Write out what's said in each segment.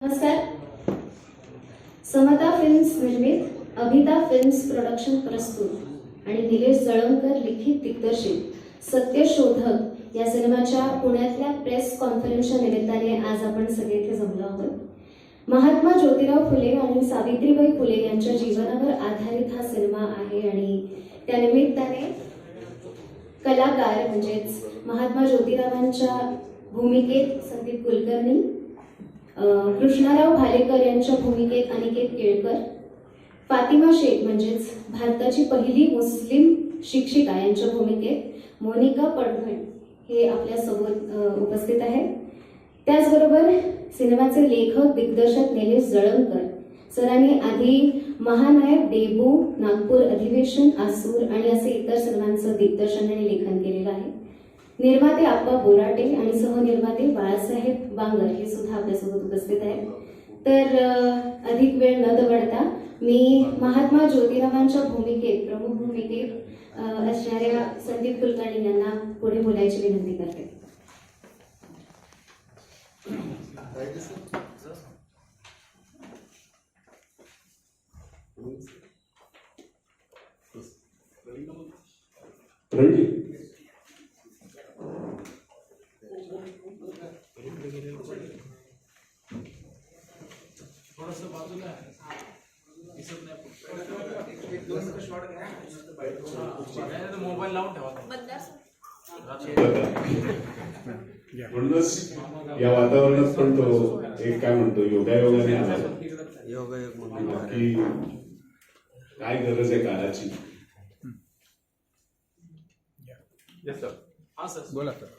नमस्कार. समता फिल्म्स निर्मित अभिता फिल्म्स प्रोडक्शन प्रस्तुत आणि निलेश जळवकर लिखित दिग्दर्शित सत्यशोधक या सिनेमाच्या पुण्यातल्या प्रेस कॉन्फरन्सच्या निमित्ताने आज आपण सगळे इथे जमलो आहोत. महात्मा ज्योतिराव फुले आणि सावित्रीबाई फुले यांच्या जीवनावर आधारित हा सिनेमा आहे आणि त्यानिमित्ताने कलाकार म्हणजेच महात्मा ज्योतिरावांच्या भूमिकेत संदीप कुलकर्णी, कृष्णाराव भालेकर यांच्या भूमिकेत अनिकेत केळकर, फातिमा शेख म्हणजेच भारताची पहिली मुस्लिम शिक्षिका यांच्या भूमिकेत मोनिका पडघण हे आपल्यासोबत उपस्थित आहेत. त्याचबरोबर सिनेमाचे लेखक दिग्दर्शक निलेश जळवकर सरांनी आधी महानायक, डेबू, नागपूर अधिवेशन, आसूर आणि असे इतर सिनेमांचं दिग्दर्शन आणि लेखन केलेलं आहे. निर्माते आप्पा बोराटे आणि सहनिर्माते बाळासाहेब बांगर हे सुद्धा आपल्यासोबत उपस्थित आहेत. तर अधिक वेळ न दवडता मी महात्मा ज्योतिरावांच्या भूमिकेत, प्रमुख भूमिकेत असणाऱ्या संदीप कुलकर्णी यांना पुढे बोलायची विनंती करते. मोबाईल लावून ठेवा. म्हणूनच या वातावरणात पण तो एक काय म्हणतो योगायोगाने आला की काय गरज आहे काळाची.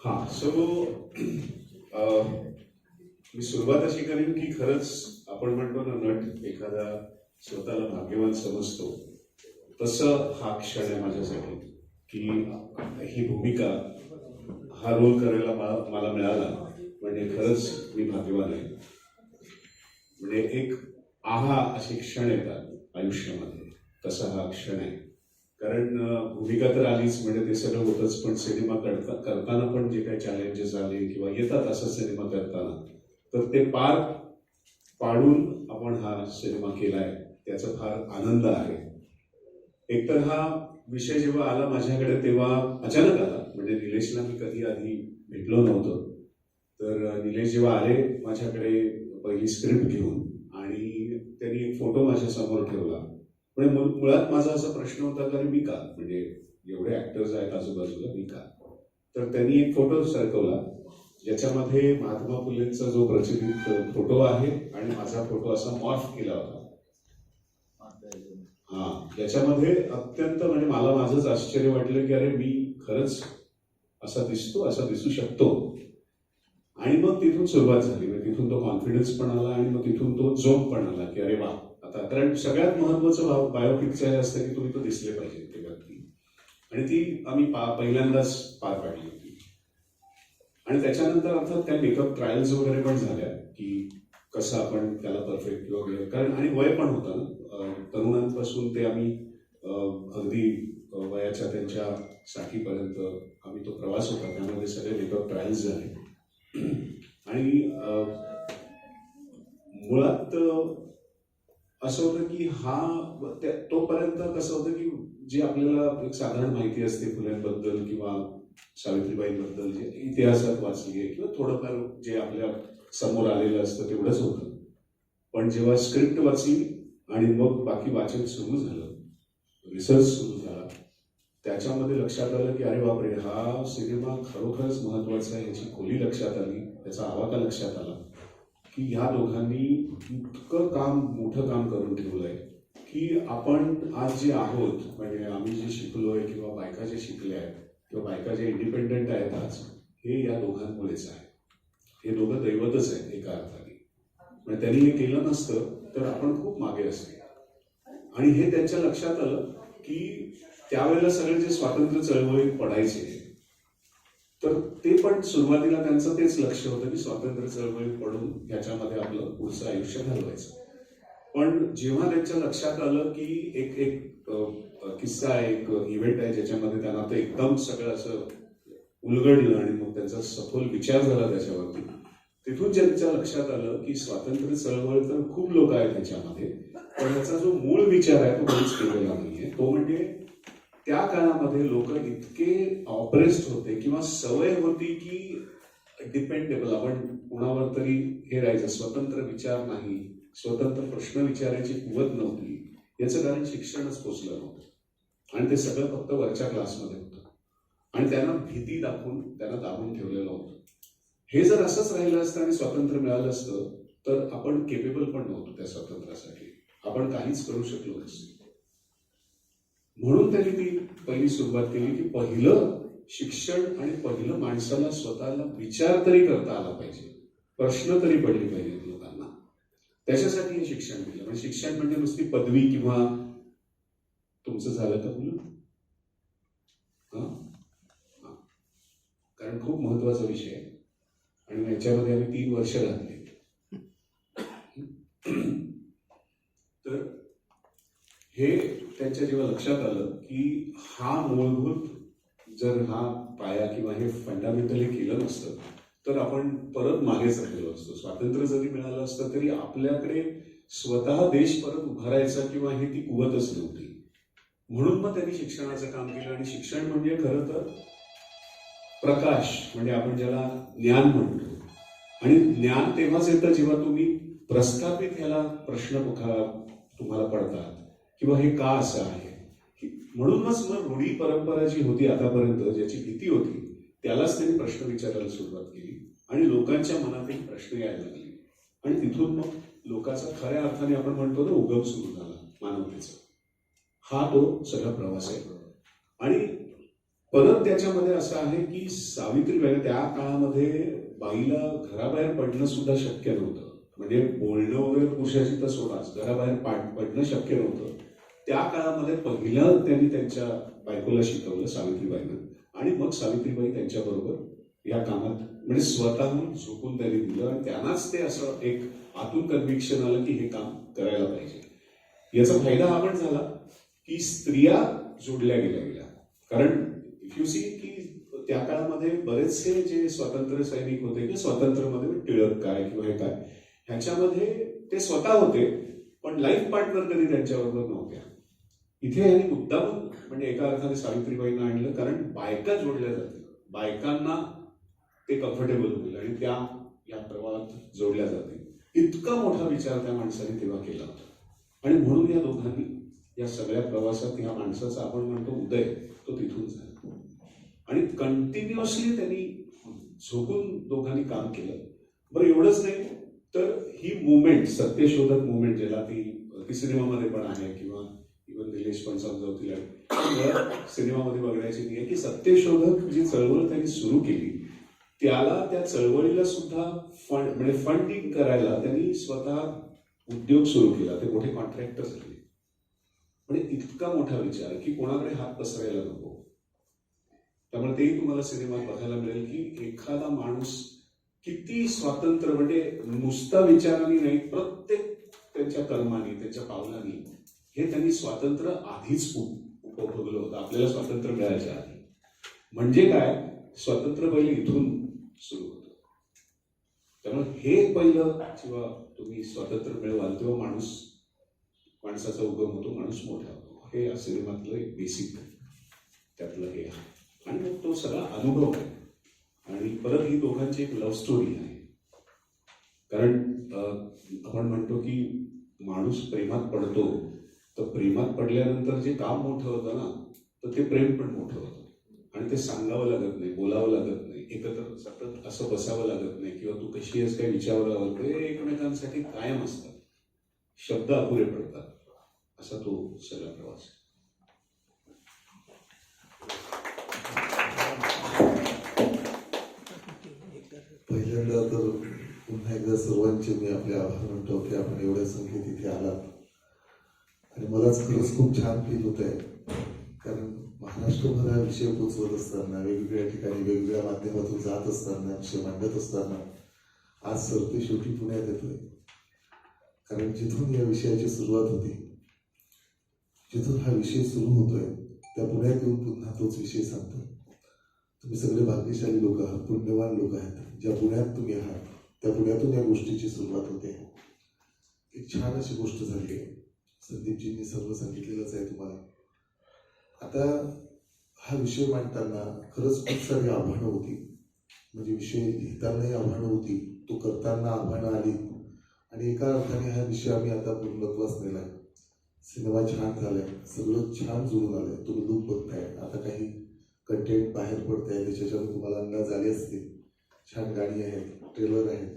हा सो मी सुरुवात अशी करीन की खरंच आपण म्हणतो ना, नट एखादा स्वतःला भाग्यवान समजतो, तसं हा क्षण आहे माझ्यासाठी की ही भूमिका, हा रोल करायला मला मिळाला म्हणजे खरंच मी भाग्यवान आहे. म्हणजे एक अशी क्षण येतात आयुष्यामध्ये, तसा हा क्षण आहे. कारण भूमिका तर आलीच म्हणजे ते सगळं होतंच, पण सिनेमा करताना पण जे काही चॅलेंजेस आले किंवा येतात असा सिनेमा करताना, तर ते पार पाडून आपण हा सिनेमा केलाय, त्याचा फार आनंद आहे. एकतर हा विषय जेव्हा आला माझ्याकडे तेव्हा अचानक आला, म्हणजे निलेशला मी कधी आधी भेटलो नव्हतो. तर निलेश जेव्हा आले माझ्याकडे पहिली स्क्रिप्ट घेऊन आणि त्यांनी एक फोटो माझ्या समोर ठेवला. म्हणजे मुळात माझा असा प्रश्न होता की मी का, म्हणजे एवढे ऍक्टर्स आहेत आजूबाजूला, मी का. तर त्यांनी एक फोटो सरकवला ज्याच्यामध्ये महात्मा फुलेंचा जो प्रचलित फोटो आहे आणि माझा फोटो असा मॉर्फ केला होता. ज्याच्यामध्ये अत्यंत म्हणजे मला माझंच आश्चर्य वाटलं की अरे मी खरंच असा दिसतो, असा दिसू शकतो. आणि मग तिथून सुरुवात झाली, म्हणजे तिथून तो कॉन्फिडन्स पण आला आणि मग तिथून तो जोम पण आला की अरे वा. आता कारण सगळ्यात महत्वाचं बायोपिकचं हे असतं की तुम्ही तो दिसले पाहिजे ते व्यक्ती, आणि ती आम्ही पहिल्यांदाच पार पाडली होती. आणि त्याच्यानंतर अर्थात काही मेकअप ट्रायल्स वगैरे पण झाल्या की कसं आपण त्याला परफेक्ट किंवा कारण, आणि वय पण होतं ना, तरुणांपासून ते आम्ही अगदी वयाच्या त्यांच्या साठीपर्यंत आम्ही तो प्रवास होता, त्यामध्ये सगळे मेकअप ट्रायल्स झाले. आणि मुळात असं होतं की तोपर्यंत कसं होतं की जे आपल्याला एक साधारण माहिती असते फुल्यांबद्दल किंवा सावित्रीबाईंबद्दल, जे इतिहासात वाचली आहे किंवा थोडंफार जे आपल्या समोर आलेलं असतं तेवढंच होतं. पण जेव्हा स्क्रिप्ट वाचली आणि मग बाकी वाचन सुरू झालं, रिसर्च सुरू झाला, त्याच्यामध्ये लक्षात आलं की अरे बापरे, हा सिनेमा खरोखरच महत्वाचा आहे. याची खोली लक्षात आली, त्याचा आवाका लक्षात आला की ह्या दोघांनी इतकं मोठं काम करून ठेवलंय की आपण आज जे आहोत, म्हणजे आम्ही जे शिकलोय किंवा बायका जे शिकल्या आहेत किंवा बायका जे इंडिपेंडेंट आहेत आज, हे या दोघांमुळेच आहे. हे दोघं दैवतच आहेत एका अर्थाने. म्हणजे त्यांनी हे केलं नसतं तर आपण खूप मागे असतो. आणि हे त्यांच्या लक्षात आलं की त्यावेळेला सगळे जे स्वातंत्र्य चळवळीत पडायचे, तर ते पण सुरुवातीला त्यांचं तेच लक्ष होतं की स्वातंत्र्य चळवळीत पडून ह्याच्यामध्ये आपलं पुढचं आयुष्य घालवायचं. पण जेव्हा त्यांच्या लक्षात आलं की एक किस्सा आहे, एक इव्हेंट आहे ज्याच्यामध्ये त्यांना ते एकदम सगळं असं उलगडलं आणि मग त्याचा सखोल विचार झाला त्याच्यावरती, तिथून ज्यांच्या लक्षात आलं की स्वातंत्र्य चळवळ तर खूप लोक आहेत त्याच्यामध्ये, पण याचा जो मूळ विचार आहे तो कोणीच केलेला नाहीये. तो म्हणजे त्या काळामध्ये लोक इतके ऑप्रेस्ड होते किंवा सवय होती की डिपेंडेबल, आपण कुणावर तरी हे राहायचं, स्वतंत्र विचार नाही, स्वतंत्र प्रश्न विचारायची कुवत नव्हती. याचं कारण शिक्षणच पोचलं नव्हतं आणि ते सगळं फक्त वरच्या क्लासमध्ये होतं आणि त्यांना भीती दाखवून त्यांना दाबून ठेवलेलं होतं. हे जर असंच राहिलं असतं आणि स्वातंत्र्य मिळालं असतं तर आपण केपेबल पण नव्हतो त्या स्वातंत्र्यासाठी, आपण काहीच करू शकलो नसतो. म्हणून त्यांनी ती पहिली सुरुवात केली की पहिलं शिक्षण आणि पहिलं माणसाला स्वतःला विचार तरी करता आला पाहिजे, प्रश्न तरी पडले पाहिजेत लोकांना. त्याच्यासाठी हे शिक्षण दिलं. म्हणजे शिक्षण म्हणजे नुसती पदवी किंवा तुमचं झालं का मुलं, कारण खूप महत्वाचा विषय आहे आणि याच्यामध्ये आम्ही 3 वर्ष घातली. तर हे त्यांच्या जेव्हा लक्षात आलं की हा मूलभूत जर हा पाया किंवा हे फंडामेंटल हे केलं नसतं तर आपण परत मागेच राहिलो असतो. स्वातंत्र्य जरी मिळालं असतं तरी आपल्याकडे स्वतः देश परत उभारायचा किंवा हे ती कुवतच नव्हती. म्हणून मग त्यांनी शिक्षणाचं काम केलं आणि शिक्षण म्हणजे खरं तर प्रकाश, म्हणजे आपण ज्याला ज्ञान म्हणतो. आणि ज्ञान तेव्हाच येतं जेव्हा तुम्ही प्रस्थापित ह्याला प्रश्न तुम्हाला पडतात किंवा हे का असं आहे. म्हणूनच मग रूढी परंपरा जी होती आतापर्यंत, ज्याची भीती होती, त्यालाच त्यांनी प्रश्न विचारायला सुरुवात केली आणि लोकांच्या मनातील प्रश्न यायला लागले आणि तिथून मग लोकांचा खऱ्या अर्थाने आपण म्हणतो ना उगम सुरू झाला मानवतेचा. हा तो सगळा प्रवास आहे. आणि परत त्याच्यामध्ये असं आहे की सावित्रीबाई, त्या काळामध्ये बाईला घराबाहेर पडणं सुद्धा शक्य नव्हतं. म्हणजे बोलणं वगैरे पुरुषाची तर सोडाच, घराबाहेर पडणं शक्य नव्हतं. त्या काळामध्ये पहिलं त्यांनी त्यांच्या बायकोला शिकवलं सावित्रीबाईनं आणि मग सावित्रीबाई त्यांच्याबरोबर या कामात म्हणजे स्वतःहून झोकून त्यांनी दिलं आणि त्यांनाच ते असं एक आतून कन्व्हिक्शन आलं की हे काम करायला पाहिजे. याचा फायदा हा पण झाला की स्त्रिया जोडल्या गेल्या. कारण इफ यू सी की त्या काळामध्ये बरेचसे जे स्वातंत्र्य सैनिक होते की स्वातंत्र्यामध्ये टिळक काय किंवा हे काय, ह्याच्यामध्ये ते स्वतः होते पण लाईफ पार्टनर कधी त्यांच्याबरोबर नव्हत्या. इथे यांनी मुद्दाम म्हणजे एका अर्थाने सावित्रीबाईंना आणलं कारण बायका जोडल्या जातील, बायकांना ते कम्फर्टेबल होईल आणि त्या या प्रवाहात जोडल्या जातील. इतका मोठा विचार त्या माणसाने तेव्हा केला होता आणि म्हणून या दोघांनी या सगळ्या प्रवासात ह्या माणसाचा आपण म्हणतो उदय तो तिथून झाला आणि कंटिन्युअसली त्यांनी झोकून दोघांनी काम केलं. बरं एवढंच नाही तर ही मुवमेंट, सत्यशोधक मुवमेंट, ज्याला ती सिनेमामध्ये पण आहे किंवा इव्हन निलेश पण समजावतील सिनेमामध्ये बघण्याची ती आहे की सत्यशोधक जी चळवळ त्यांनी सुरू केली त्याला, त्या चळवळीला सुद्धा म्हणजे फंडिंग करायला त्यांनी स्वतः उद्योग सुरू केला. ते मोठे कॉन्ट्रॅक्टर झाले. म्हणजे इतका मोठा विचार की कोणाकडे हात पसरायला नको. त्यामुळे तेही तुम्हाला सिनेमात बघायला मिळेल की एखादा माणूस किती स्वातंत्र्य, म्हणजे नुसता विचारांनी नाही, प्रत्येक त्यांच्या कर्माने, त्यांच्या पावलांनी हे त्यांनी स्वातंत्र्य आधीच उपभोगलं होतं आपल्याला स्वातंत्र्य मिळायच्या आधी. म्हणजे काय, स्वातंत्र्य पहिले इथून सुरू होतं. त्यामुळे हे पहिलं जेव्हा तुम्ही स्वातंत्र्य मिळवाल तेव्हा माणसाचा उगम होतो, माणूस मोठा होतो. हे या सिनेमातलं एक बेसिक त्यातलं हे आहे आणि मग तो सगळा अनुभव आहे. आणि परत ही दोघांची एक लव्ह स्टोरी आहे. कारण आपण म्हणतो की माणूस प्रेमात पडतो, तर प्रेमात पडल्यानंतर जे काम मोठं होतं ना, तर ते प्रेम पण मोठं होतं आणि ते सांगावं लागत नाही, बोलावं लागत नाही, एकत्र सतत असं बसावं लागत नाही किंवा तू कशी आहेस काय विचारावं लागत. ते एकमेकांसाठी कायम असतात, शब्द अपुरे पडतात. असा तो सगळा प्रवास. पहिल्यांदा तर पुन्हा एकदा सर्वांचे मी आपले आभार मानतो की आपण एवढ्या संख्येत इथे आलात आणि मलाच खरंच खूप छान फील होत आहे. कारण महाराष्ट्रभर हा विषय पोचवत असताना, वेगवेगळ्या ठिकाणी वेगवेगळ्या माध्यमातून जात असताना, विषय मांडत असताना आज सरते शेवटी पुण्यात येतोय. कारण जिथून या विषयाची सुरुवात होती, जिथून हा विषय सुरू होतोय, त्या पुण्यात येऊन पुन्हा तोच विषय सांगतो. तुम्ही सगळे भाग्यशाली लोक आहात, पुण्यवान लोक आहेत, ज्या पुण्यात तुम्ही आहात. त्या पुण्यातून या गोष्टीची सुरुवात होते. एक छान अशी गोष्ट झाली आहे. संदीपजींनी सर्व सांगितलेलंच आहे तुम्हाला. आता हा विषय मांडताना खरंच खूप सारी आव्हानं होती. म्हणजे विषय लिहितानाही आव्हानं होती, तो करताना आव्हानं आली, आणि एका अर्थाने हा विषय आम्ही आता पूर्णत्वास नेलाय. सिनेमा छान झालाय, सगळं छान जुळून आलंय. तुम्ही लूक बघताय, आता काही कंटेंट बाहेर पडत आहे, त्याच्याच्यानं तुम्हाला अंदाज आले असतील. छान गाणी आहेत, ट्रेलर आहेत,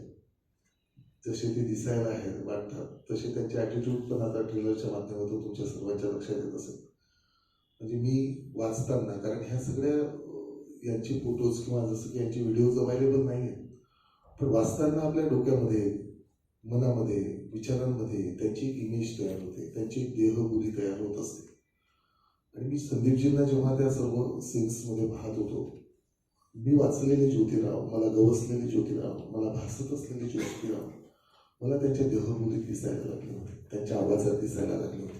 जसे ते दिसायला आहेत वाटतात तसे त्यांचे ॲटिट्यूड पण आता ट्रेलरच्या माध्यमातून तुमच्या सर्वांच्या लक्षात येत असेल. म्हणजे मी वाचताना, कारण ह्या सगळ्या यांचे फोटोज किंवा जसं की यांचे व्हिडिओज अवेलेबल नाही आहेत, पण वाचताना आपल्या डोक्यामध्ये, मनामध्ये, विचारांमध्ये त्यांची एक इमेज तयार होते, त्यांची एक देहबोली तयार होत असते. आणि मी संदीपजींना जेव्हा त्या सर्व सीन्समध्ये पाहत होतो, मी वाचलेले ज्योतिराव, मला गवसलेले ज्योतिराव, मला भासत असलेले ज्योतिराव मला त्यांच्या देहबोलीत दिसायला लागले होते, त्यांच्या आवाजात दिसायला लागले होते.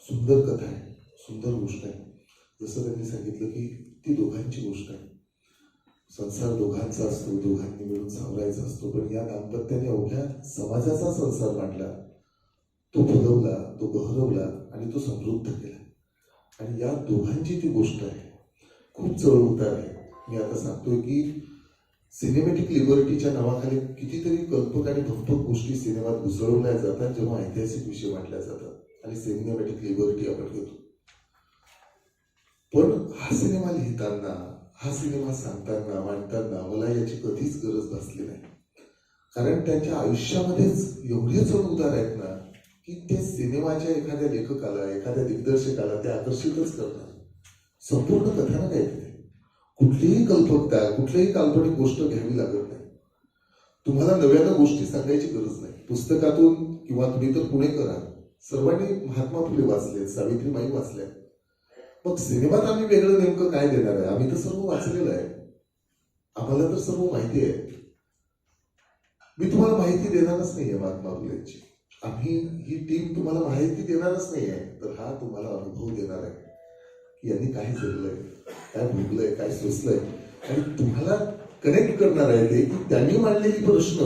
सुंदर कथा आहे, सुंदर गोष्ट आहे. जसं त्यांनी सांगितलं की ती दोघांची गोष्ट आहे. संसार दोघांचा असतो, दोघांनी मिळून सावरायचा असतो, पण या दाम्पत्याने अवघ्या समाजाचा संसार मांडला, तो फुलवला, तो बहरवला आणि तो समृद्ध केला. आणि या दोघांची ती गोष्ट आहे. खूप चढ उतार आहे. मी आता सांगतोय की सिनेमॅटिक लिबर्टीच्या नावाखाली कितीतरी कल्पक आणि भक्पक गोष्टी सिनेमात घुसळवल्या जातात जेव्हा ऐतिहासिक विषय मांडल्या जातात, आणि सिनेमॅटिक लिबर्टी आपण घेतो. पण हा सिनेमा लिहिताना, हा सिनेमा सांगताना, मांडताना मला याची कधीच गरज भासली नाही. कारण त्यांच्या आयुष्यामध्येच एवढे चढ उतार आहेत ना की ते सिनेमाच्या एखाद्या लेखकाला, एखाद्या दिग्दर्शकाला ते आकर्षितच करतात. संपूर्ण कथानक आहे तिथे. कुठलीही कल्पकता, कुठलीही काल्पनिक गोष्ट घ्यावी लागत नाही. तुम्हाला नव्यानं गोष्टी सांगायची गरज नाही. पुस्तकातून किंवा तुम्ही तर पुणेकर आहात, सर्वांनी महात्मा फुले वाचलेत, सावित्रीबाई वाचल्या. मग सिनेमात आम्ही वेगळं नेमकं काय देणार आहे? आम्ही तर सर्व वाचलेलं आहे, आम्हाला तर सर्व माहिती आहे. मी तुम्हाला माहिती देणारच नाहीये महात्मा फुलेंची. आम्ही ही टीम तुम्हाला माहिती देणारच नाहीये, तर हा तुम्हाला अनुभव देणार आहे की यांनी काय जगलंय, काय भोगलंय, काय सोसलंय, आणि तुम्हाला कनेक्ट करणार आहे ते की त्यांनी मांडलेली प्रश्न,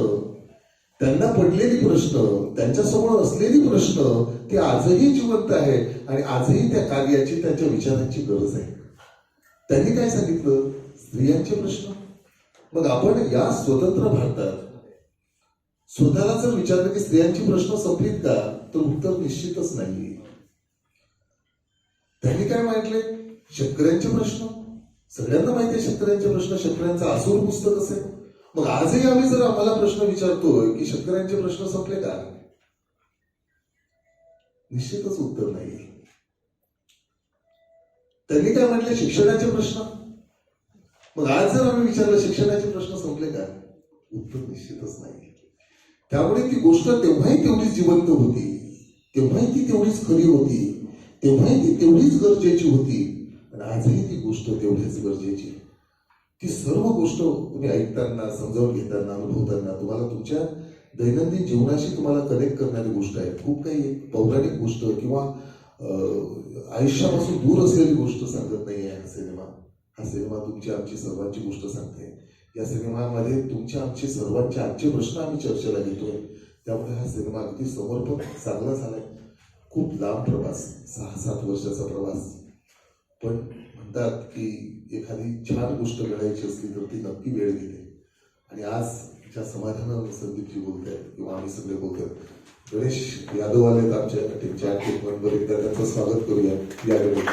त्यांना पडलेली प्रश्न, त्यांच्यासमोर असलेली प्रश्न ते आजही जिवंत आहे, आणि आजही त्या कार्याची, त्यांच्या विचारांची गरज आहे. त्यांनी काय सांगितलं? स्त्रियांचे प्रश्न. मग आपण या स्वतंत्र भारतात स्वतःला जर विचारलं की स्त्रियांची प्रश्न संपलीत का, तर उत्तर निश्चितच नाही. त्यांनी काय मांडले? शेतकऱ्यांचे प्रश्न. सगळ्यांना माहिती आहे शेतकऱ्यांचे प्रश्न, शेतकऱ्यांचं आसूर पुस्तक असेल. मग आजही आम्ही जर आम्हाला प्रश्न विचारतोय की शेतकऱ्यांचे प्रश्न संपले का, निश्चितच उत्तर नाही. त्यांनी काय म्हटले? शिक्षणाचे प्रश्न. मग आज जर आम्ही विचारलं शिक्षणाचे प्रश्न संपले का, उत्तर निश्चितच नाही. त्यामुळे ती गोष्ट तेव्हाही तेवढीच जिवंत होती, तेव्हाही ती तेवढीच खरी होती, तेव्हाही ती तेवढीच गरजेची होती, आणि आजही ती गोष्ट तेवढीच गरजेची. ती सर्व गोष्ट तुम्ही ऐकताना, समजावून घेताना, अनुभवताना तुम्हाला तुमच्या दैनंदिन जीवनाशी तुम्हाला कनेक्ट करणारी गोष्ट आहे. खूप काही पौराणिक गोष्ट किंवा आयुष्यापासून दूर असलेली गोष्ट सांगत नाही आहे हा सिनेमा. हा सिनेमा तुमची, आमची, सर्वांची गोष्ट सांगते. या सिनेमामध्ये तुमच्या, आमचे, सर्वांचे आजचे प्रश्न आम्ही चर्चेला घेतोय. त्यामुळे हा सिनेमा अगदी समर्पक चांगला झालाय. खूप लांब प्रवास, 6-7 वर्षाचा प्रवास, पण म्हणतात की एखादी छान गोष्ट घडायची असली तर ती नक्की वेळ घेते. आणि आज ज्या समाधानानं संदीपजी बोलत आहेत किंवा आम्ही सगळे बोलत आहेत, गणेश यादव आलेत आमच्या टीमच्या मेंबर, एकदा त्यांचं स्वागत करूया. या गणेश.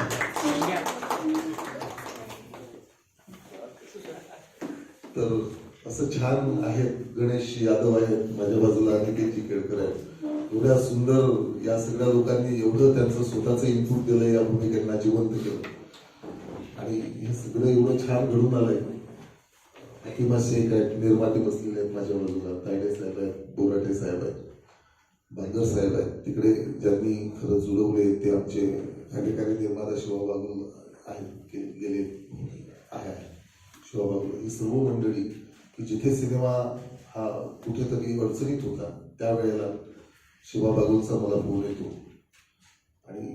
तर असं छान आहेत, गणेश यादव आहेत माझ्या बाजूला, निकेतजी केळकर आहेत. एवढ्या सुंदर या सगळ्या लोकांनी एवढं त्यांचं स्वतःचं इनपुट दिलं, या भूमिकेला जिवंत केलं, आणि हे सगळं एवढं छान घडून आलंय. हाकिमा शेख आहेत, निर्माते बसलेले आहेत माझ्या बाजूला, तायडे साहेब आहेत, बोराटे साहेब आहेत, बांगर साहेब आहेत. तिकडे ज्यांनी खरं जुळवले ते आमचे कार्यकारी निर्माता शिवा बागुल आहेत, गेले आहे शिवा बागुल. ही सर्व मंडळी की जिथे सिनेमा हा कुठेतरी अडचणीत होता त्यावेळेला शिवा बागुलचा मला फोन येतो, आणि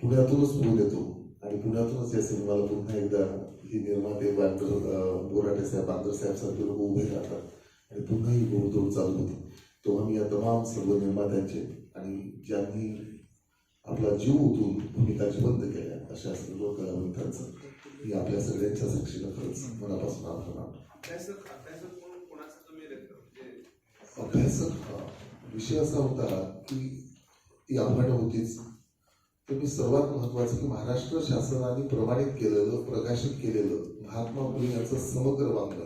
पुण्यातूनच फोन येतो, आणि पुण्यातूनच या सिनेमाला पुन्हा एकदा ही निर्माते बोराटे साहेब, बांगर साहेब सारखे लोक उभे राहतात. आणि पुन्हा ही घोडदौड चालू होती. तेव्हा मी या तमाम सर्व निर्मात्यांचे आणि ज्यांनी आपला जीव ओतून भूमिका जिवंत केल्या अशा सर्व कलावंतांचं मी आपल्या सगळ्यांच्या साक्षीनं खरंच मनापासून आभार मानतो. अभ्यासक विषय असा होता की ती आव्हानं होतीच. तर मी सर्वात महत्वाचं की महाराष्ट्र शासनाने प्रमाणित केलेलं प्रकाशित केलेलं महात्मा फुले यांचं समग्र वाङ्मय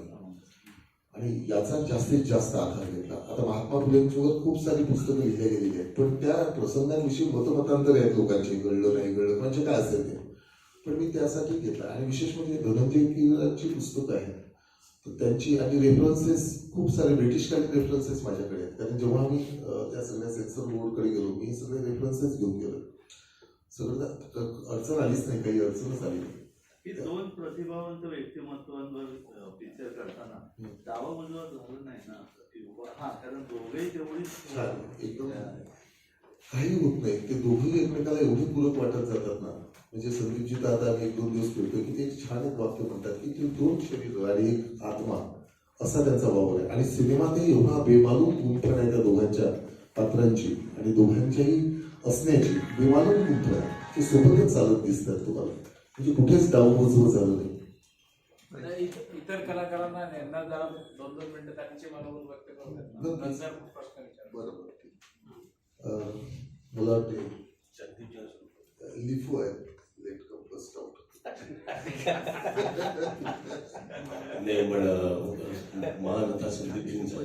आणि याचा जास्तीत जास्त आधार घेतला. आता महात्मा फुलेंच्यावर खूप सारी पुस्तकं लिहिल्या गेलेली आहेत, पण त्या प्रसंगांविषयी मतमतांतर आहेत लोकांचे, घडलं नाही घडलं म्हणजे काय असेल ते, पण मी त्यासाठी घेतला. आणि विशेष म्हणजे धनंजय कीरांची पुस्तकं आहेत, तर त्यांची आणि रेफरन्सेस खूप सारे ब्रिटिशकालीन रेफरन्सेस माझ्याकडे आहेत. कारण जेव्हा आम्ही त्या सगळ्या सेन्सर बोर्डकडे गेलो मी सगळे रेफरन्सेस घेऊन गेलो. सगळं अडचण आलीच नाही, काही अडचणच आली नाही. ही दोन प्रतिभावंत व्यक्तिमत्वांवर पिक्चर करताना डावामधून झालं नाही ना की हा, कारण दोघेही तेवढीच एकदम काही होत नाही. ते दोघेही एकमेकाला एवढे पूरक वाटत जातात ना. म्हणजे संदीपजी तर आता आम्ही 1-2 दिवस फिरतोय की ते एक छान एक वाक्य म्हणतात की ते 2 शरीर आणि एक आत्मा असा त्यांचा वावर आहे. आणि सिनेमात एवढा बेमालूम गुंफण आहे त्या दोघांच्या पात्रांची आणि दोघांच्याही असण्याची बेमालूम गुंफण आहे. ते सोबतच चालत दिसतात तुम्हाला, म्हणजे कुठेच डावमोजवं झालं नाही. इतर कलाकारांना यांना जरा 2-2 मिनिटं त्यांचे मनोगत व्यक्त करू देत ना. नंतर प्रश्न विचार. बरोबर. मला वाटते लिफो आहे लेट कम फर्स्ट आउट. नाही पण महानता संदीपजींचा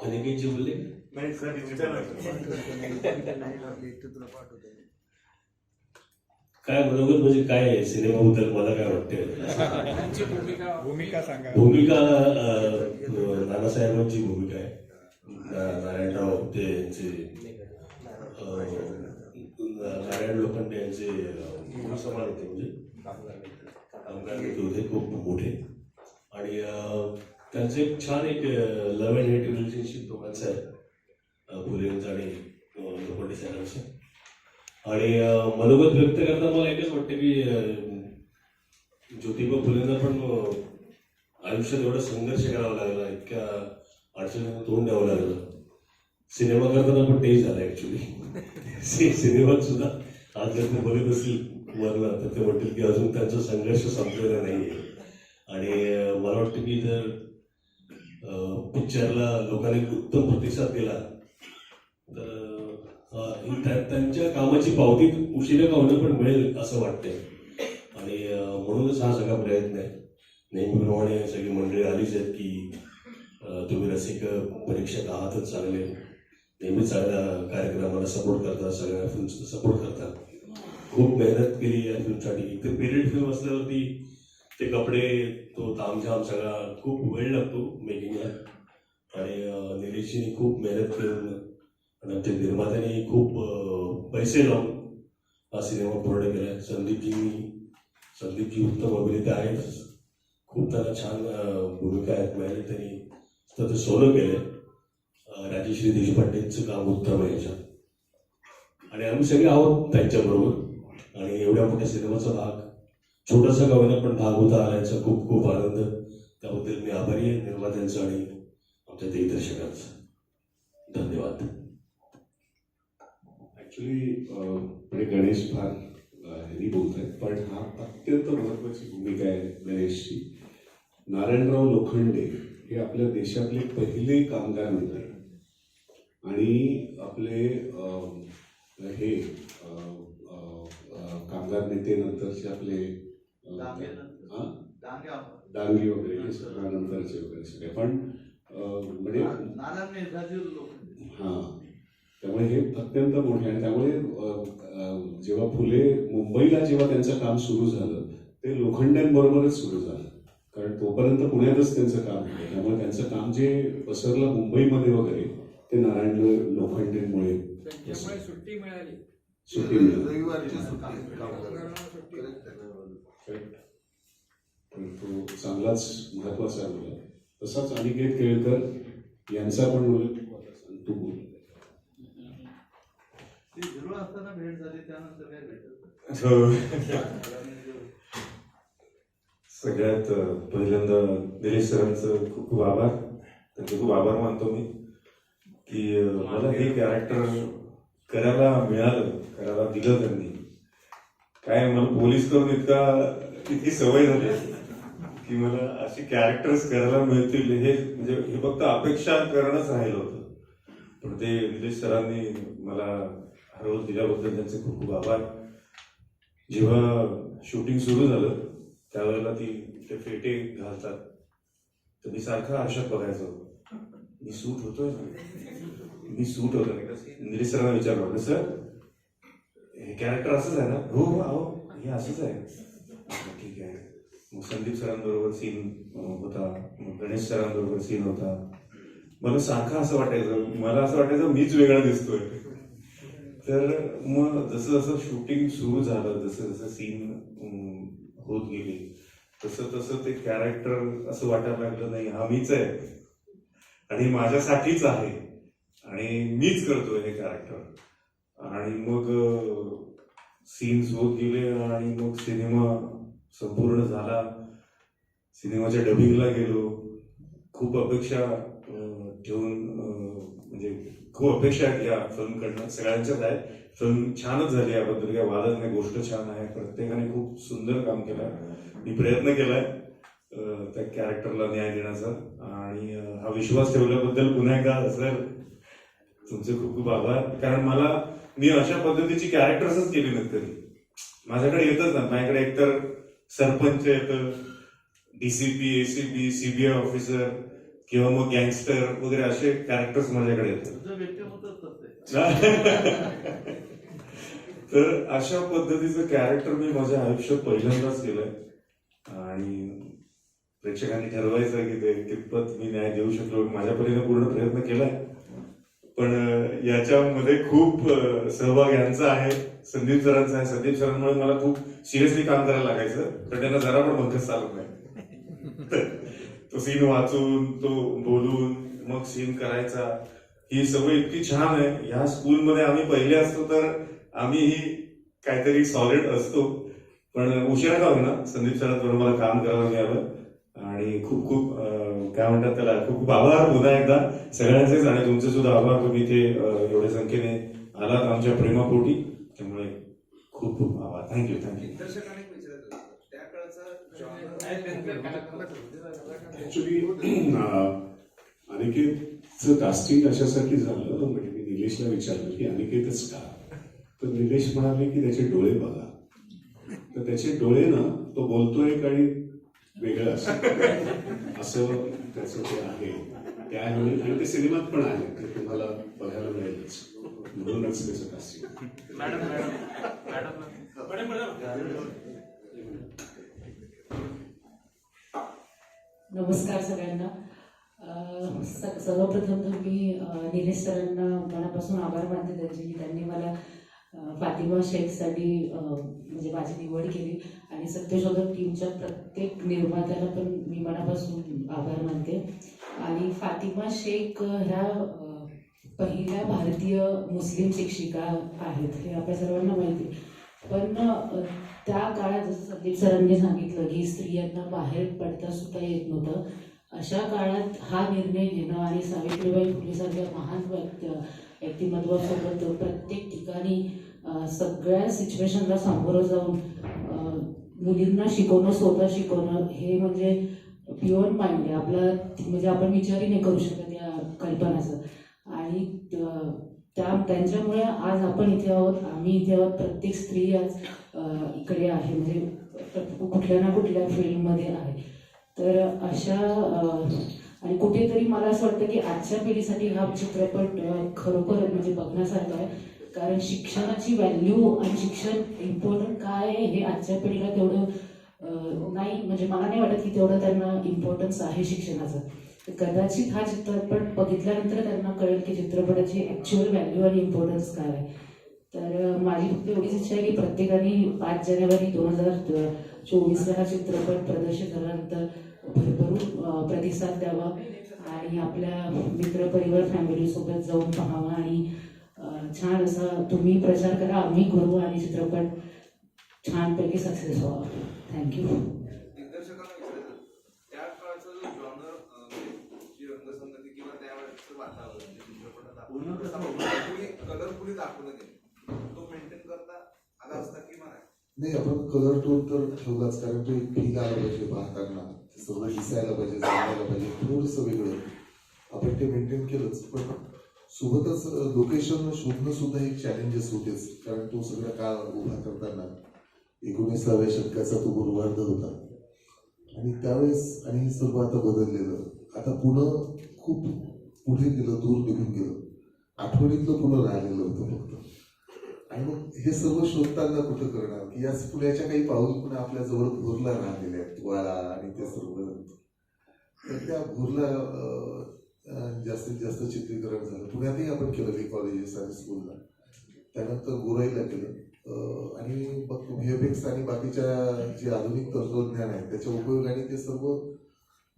अनेकेची बोलले काय मनोगत म्हणजे काय आहे सिनेमाबद्दल मला काय वाटते. त्यांची भूमिका सांगा. भूमिका नानासाहेबांची भूमिका आहे. नारायणराव ते यांचे नारायण लोखंडे यांचे समान होते, म्हणजे कामगार नेते होते खूप मोठे. आणि त्यांचं एक छान एक लव्ह अँड हेट रिलेशनशिप दोघांचं आहे, फुलेंचं आणि लोखंडे साहेबांचं. आणि मनोगत व्यक्त करताना मला एकच वाटतं की ज्योतिबा फुलेंना पण आयुष्यात एवढा संघर्ष करावा लागला, इतक्या अडचणींना तोंड द्यावं लागलं. सिनेमा करताना पण तेच झालं ऍक्च्युली. सिनेमात सुद्धा आज जर ते बघत असतील वरला तर ते म्हणतील की अजून त्यांचा संघर्ष संपलेला नाहीये. आणि मला वाटतं की जर पिक्चरला लोकांनी उत्तम प्रतिसाद दिला तर त्यांच्या कामाची पावती उशिरा का होणं पण मिळेल असं वाटतंय. आणि म्हणूनच हा सगळा प्रयत्न आहे. नेहमीप्रमाणे सगळी मंडळी आलीच आहेत की तुम्ही रसिक परीक्षक आहातच, चांगले नेहमीच सगळ्या कार्यक्रमाला सपोर्ट करतात, सगळ्या फिल्म्सला सपोर्ट करतात. खूप मेहनत केली या फिल्मसाठी. ते पिरियड फिल्म असल्यावरती ते कपडे तो तामझाम सगळा खूप वेळ लागतो मेकिंगला. आणि निलेशजींनी खूप मेहनत करून आणि आमच्या निर्मात्याने खूप पैसे लावून हा सिनेमा पूर्ण केला. संदीपजी उत्तम अभिनेते आहेत, खूप त्यांना छान भूमिका आहेत मिळाली. त्यांनी तर सोनं केलंय. राजेश्री देशपांडेंचं काम उत्तम आहे याच्यात आणि आम्ही सगळे आहोत त्यांच्याबरोबर. आणि एवढ्या मोठ्या सिनेमाचा भाग छोटासा का होईना पण भाग होता आल्याचा खूप खूप आनंद. त्याबद्दल मी आभारी आहे निर्मात्यांचा आणि आमच्या दिग्दर्शकांचा. धन्यवाद. ऍक्च्युली पुढे गणेश फार ह्यांनी बोलत आहेत, पण हा अत्यंत महत्वाची भूमिका आहे गणेशची. नारायणराव लोखंडे हे आपल्या देशातले पहिले कामगार नेते आणि आपले हे कामगार नेते नंतरचे आपले डांगे वगैरे हे नंतरचे वगैरे सगळे. पण म्हणजे हा, त्यामुळे हे अत्यंत मोठे. आणि त्यामुळे जेव्हा फुले मुंबईला जेव्हा त्यांचं काम सुरू झालं ते लोखंड्यांबरोबरच सुरू झालं, कारण तोपर्यंत पुण्यातच त्यांचं काम होतं. त्यामुळे त्यांचं काम जे पसरलं मुंबईमध्ये वगैरे ते नारायण लोखंडेंमुळे सुट्टी मिळाली. रविवारची तो चांगलाच महत्वाचा मुलं. तसाच अनिकेत केळकर यांचा पण मुलं तू बोल. झिरो असताना भेट झाली, त्यानंतर काय भेटत सगळ्यात पहिल्यांदा निलेश सरांचं खूप खूप आभार, त्यांचे खूप आभार मानतो मी की मला हे कॅरेक्टर करायला मिळालं, करायला दिलं त्यांनी. काय मला पोलीस करून इतकी सवय झाली की मला अशी कॅरेक्टर्स करायला मिळतील हे म्हणजे हे फक्त अपेक्षा करणंच राहिलं होतं. पण ते निलेश सरांनी मला हा रोल दिल्याबद्दल त्यांचे खूप खूप आभार. जेव्हा शूटिंग सुरू झालं त्यावेळेला ते फेटे घालतात तर मी सारखा आरशात बघायचो, मी सूट होतोय ना, मी सूट होतो नाही. निलेश सरांना विचारलं म्हटलं सर हे कॅरेक्टर असंच आहे ना? हो हो अहो हे असंच आहे. ठीक आहे. मग संदीप सरांबरोबर सीन होता, मग गणेश सरांबरोबर सीन होता. मला सारखं असं वाटायचं मीच वेगळा दिसतोय. तर मग जसं जसं शूटिंग सुरू झालं, जसं जसं सीन होत गेले तसं तसं ते कॅरेक्टर असं वाटायला लागलं नाही हा मीच आहे आणि माझ्यासाठीच आहे आणि मीच करतोय हे कॅरेक्टर. आणि मग सीन्स होत गेले आणि मग सिनेमा संपूर्ण झाला. सिनेमाच्या डबिंगला गेलो. खूप अपेक्षा ठेवून म्हणजे खूप अपेक्षा आहेत या फिल्मकडनं, सगळ्यांच्याच आहेत. फिल्म छानच झाली, याबद्दल काही वादच नाही. गोष्ट छान आहे, प्रत्येकाने खूप सुंदर काम केलं. मी प्रयत्न केलाय त्या कॅरेक्टरला न्याय देण्याचा आणि हा विश्वास ठेवल्याबद्दल पुन्हा एकदा सर तुमचे खूप खूप आभार. कारण मी अशा पद्धतीची कॅरेक्टर्सच केली नाहीत कधी. माझ्याकडे येतच ना, माझ्याकडे एकतर सरपंच येतं, डीसीपी, एसीपी, सीबीआय ऑफिसर किंवा मग गँगस्टर वगैरे असे कॅरेक्टर्स माझ्याकडे येतात. तर अशा पद्धतीचं कॅरेक्टर मी माझ्या आयुष्यात पहिल्यांदाच केलंय आणि प्रेक्षकांनी ठरवायचं की ते कितपत मी न्याय देऊ शकलो. माझ्या परीने पूर्ण प्रयत्न केलाय, पण याच्यामध्ये खूप सहभाग यांचा आहे, संदीप सरांचा आहे. संदीप सरांमुळे मला खूप सिरियसली काम करायला लागायचं, तर त्यांना जरा पण बंकस चालत नाही. तो सीन वाचून, तो बोलून मग सीन करायचा, ही सवय इतकी छान आहे. ह्या स्कूलमध्ये आम्ही पहिले असतो तर आम्हीही काहीतरी सॉलिड असतो, पण उशिरा का होईना संदीप सरांबरोबर मला काम करायला मिळालं आणि खूप खूप काय म्हणतात त्याला, खूप खूप आभार पुन्हा एकदा सगळ्यांचेच आणि तुमचे सुद्धा आभार. तुम्ही इथे एवढ्या संख्येने आलात आमच्या प्रेमापोटी, त्यामुळे खूप खूप आभार. थँक्यू. ऍक्च्युली अनिकेतचं कास्टिंग अशासाठी झालं, म्हणजे मी निलेशला विचारलं की अनिकेतच का, तर निलेश म्हणाले की त्याचे डोळे बघा. तर त्याचे डोळे ना, तो बोलतोय काही वेगळं असं त्याचं ते आहे. त्यामुळे आणि ते सिनेमात पण आहे, ते तुम्हाला बघायला मिळेलच, म्हणूनच त्याचं कास्टिंग. नमस्कार सगळ्यांना. सर्वप्रथम तर मी निलेश सरांना मनापासून आभार मानते त्यांचे की त्यांनी मला फातिमा शेखसाठी म्हणजे माझी निवड केली आणि सत्यशोधक टीमच्या प्रत्येक निर्मात्याला पण मी मनापासून आभार मानते. आणि फातिमा शेख ह्या पहिल्या भारतीय मुस्लिम शिक्षिका आहेत हे आपल्या सर्वांना माहिती. पण त्या काळात जसं संदीप सरांनी सांगितलं की स्त्रियांना बाहेर पडता सुद्धा येत नव्हतं, अशा काळात हा निर्णय घेणं आणि सावित्रीबाई फुलेसारख्या महान व्यक्तिमत्वासोबत प्रत्येक ठिकाणी सगळ्या सिच्युएशनला सामोरं जाऊन मुलींना शिकवणं, स्वतः शिकवणं, हे म्हणजे बियॉन्ड माइंड आहे आपला. म्हणजे आपण विचारही नाही करू शकत या कल्पनाचं. आणि त्यांच्यामुळे आज आपण इथे आहोत, आम्ही इथे आहोत. प्रत्येक स्त्री आज इकडे आहे, म्हणजे कुठल्या ना कुठल्या फील्डमध्ये आहे. तर अशा आणि कुठेतरी मला असं वाटतं की आजच्या पिढीसाठी हा चित्रपट खरोखर म्हणजे बघण्यासारखा आहे. कारण शिक्षणाची व्हॅल्यू आणि शिक्षण इम्पॉर्टंट काय आहे हे आजच्या पिढीला तेवढं नाही, म्हणजे मला नाही वाटत की तेवढं त्यांना इम्पॉर्टन्स आहे शिक्षणाचं. तर कदाचित हा चित्रपट बघितल्यानंतर त्यांना कळेल की चित्रपटाची ॲक्च्युअल व्हॅल्यू आणि इम्पॉर्टन्स काय आहे. तर माझी फक्त एवढीच इच्छा आहे की प्रत्येकाने 5 जानेवारी 2024 हा चित्रपट प्रदर्शित झाल्यानंतर भरभरून प्रतिसाद द्यावा आणि आपल्या मित्रपरिवार फॅमिलीसोबत जाऊन पाहावा आणि छान असा तुम्ही प्रचार करा, आम्ही करू आणि चित्रपट छानपैकी सक्सेस व्हावा. थँक्यू. असं वाटावं म्हणजे चित्रपटात पूर्ण कसं कलरफुली दाखवलं गेलं तो मेंटेन करता आला असता की मला नाही, आपण कलर टोन तर ठेवलाच, कारण तो एक फील आला पाहिजे पाहताना, ते सगळं दिसायला पाहिजे, जाणायला पाहिजे, थोडंसं वेगळं आपण ते मेंटेन केलंच. पण सोबतच लोकेशन शोधणं सुद्धा एक चॅलेंजेस होतेच, कारण तो सगळा काळ उभा करताना 19व्या शतकाचा तो पूर्वार्ध होता आणि त्यावेळेस, आणि हे सर्व आता बदललेलं. आता पुणं खूप पुढे गेलं, दूर निघून गेलं, आठवणीतलं पुणं राहिलेलं होतं फक्त. आणि मग हे सर्व शोधताना कुठं करणार की याच पुण्याच्या काही पाऊल पुन्हा आपल्या जवळ भोरला राहिलेले आहेत, वाळा आणि ते सर्व. तर त्या भोरला जास्तीत जास्त चित्रीकरण झालं. पुण्यातही आपण केलं काही कॉलेजेस आणि स्कूलला, त्यानंतर गोराईला केलं. आणि मग व्हीएफएक्स आणि बाकीच्या जे आधुनिक तंत्रज्ञान आहे त्याच्या उपयोगाने ते सर्व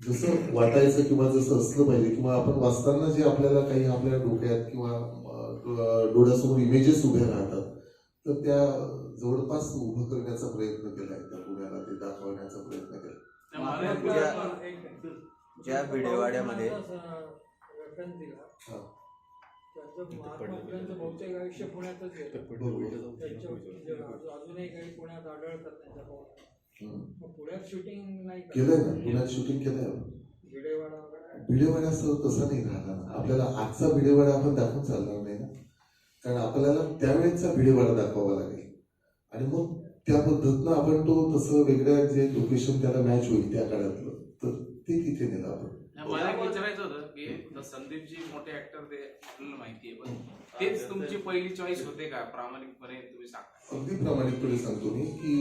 जसं वाटायचं किंवा जसं असलं पाहिजे, किंवा आपण वाचताना जे आपल्याला काही आपल्या डोक्यात किंवा डोळ्यासमोर इमेजेस उभ्या राहतात, तर त्या जवळपास उभं करण्याचा प्रयत्न केलाय त्या पुण्याला, ते दाखवण्याचा प्रयत्न केला. ज्या भिडेवाड्यामध्ये रेफरन्स दिला हा. त्यांचं महात्मा फुलेंचं बहुतेक आयुष्य पुण्यातच गेलं. अजूनही काही पुण्यात आढळतात त्यांच्या पावलं. मग पुण्यात शूटिंग नाही केलंय ना, पुण्यात शूटिंग केलंय. भिडेवाडा वगैरे भिडेवाडा तसा नाही राहिला ना. आपल्याला आजचा भिडेवाडा आपण दाखवून चालणार नाही ना, कारण आपल्याला त्यावेळेचा भिडेवाडा दाखवावा लागेल आणि मग त्या पद्धतीनं आपण तो तसं वेगळ्या जे लोकेशन त्याला मॅच होईल त्या काळातलं, तर ते तिथे नेलं आपण. मला एक विचारायचं होतं की संदीपजी मोठे ऍक्टर ते आपल्याला माहिती आहे, पण तेच तुमची पहिली चॉईस होते का? प्रामाणिकपणे तुम्ही सांगा. अगदी प्रामाणिकपणे सांगतो मी की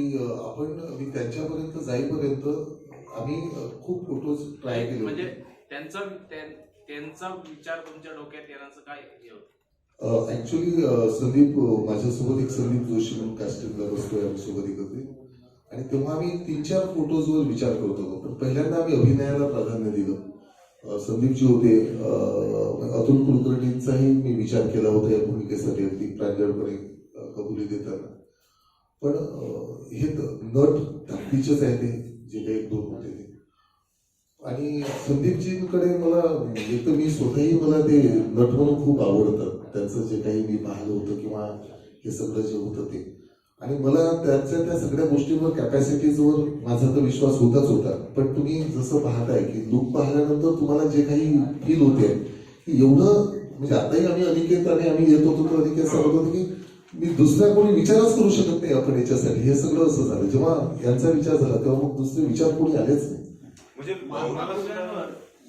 मी त्यांच्यापर्यंत जाईपर्यंत आम्ही खूप फोटोज ट्राय केले. म्हणजे त्यांचा विचार तुमच्या डोक्यात येण्याचं काय हे होतं? ऍक्च्युली संदीप माझ्यासोबत एक संदीप जोशी म्हणून कास्टिंगला बसतोय आम्ही सोबत एकत्र, आणि तेव्हा आम्ही 3-4 फोटोजवर विचार करत होतो. पण पहिल्यांदा आम्ही अभिनयाला प्राधान्य दिलं. संदीपजी होते, अतुल कुलकर्णींचाही मी विचार केला होता या भूमिकेसाठी अगदी प्रांजळपणे कबुली देताना. पण हे नट धाकटीचेच आहे ते, जे काही 1-2 होते ते. आणि संदीपजींकडे मला एक तर मी स्वतःही मला ते नट म्हणून खूप आवडतं, त्यांचं जे काही मी पाहिलं होतं किंवा हे सगळं जे होतं ते. आणि मला त्याच्या त्या सगळ्या गोष्टींवर, कॅपॅसिटीजवर माझा तर विश्वास होताच होता. पण तुम्ही जसं पाहताय की लुक पाहिल्यानंतर तुम्हाला जे काही फील होते की एवढं, म्हणजे आताही आम्ही अनिकेत आणि आम्ही येत होतो तर अनिकेत सांगत होतो की मी दुसऱ्या कोणी विचारच करू शकत नाही आपण याच्यासाठी. हे सगळं असं झालं. जेव्हा यांचा विचार झाला तेव्हा मग दुसरे विचार कोणी आलेच नाही. म्हणजे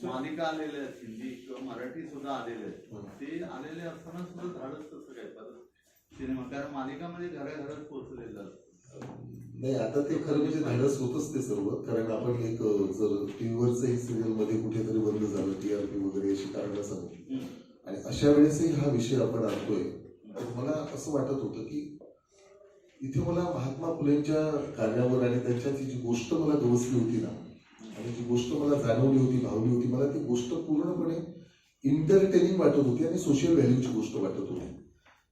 मालिका आलेल्या आहेत, हिंदी किंवा मराठी सुद्धा आलेले आहेत. ते आलेले असताना सुद्धा धाडस कसं काय परत सिनेमा, कारण मालिकामध्ये घराघरात पोहोचलेलं असतं. नाही, आता ते खरं म्हणजे धाडस होतच ते सर्व. कारण आपण एक जर टीव्हीवरचंही सिरियल मध्ये कुठेतरी बंद झालं, TRP वगैरे अशी कारणं सांगू, आणि अशा वेळेसही हा विषय आपण आणतोय, तर मला असं वाटत होतं की इथे मला महात्मा फुलेंच्या कार्यावर आणि त्यांच्याची जी गोष्ट मला गवसली होती ना, आणि जी गोष्ट मला जाणवली होती, भावली होती, मला ती गोष्ट पूर्णपणे इंटरटेनिंग वाटत होती आणि सोशल व्हॅल्यूची गोष्ट वाटत होती.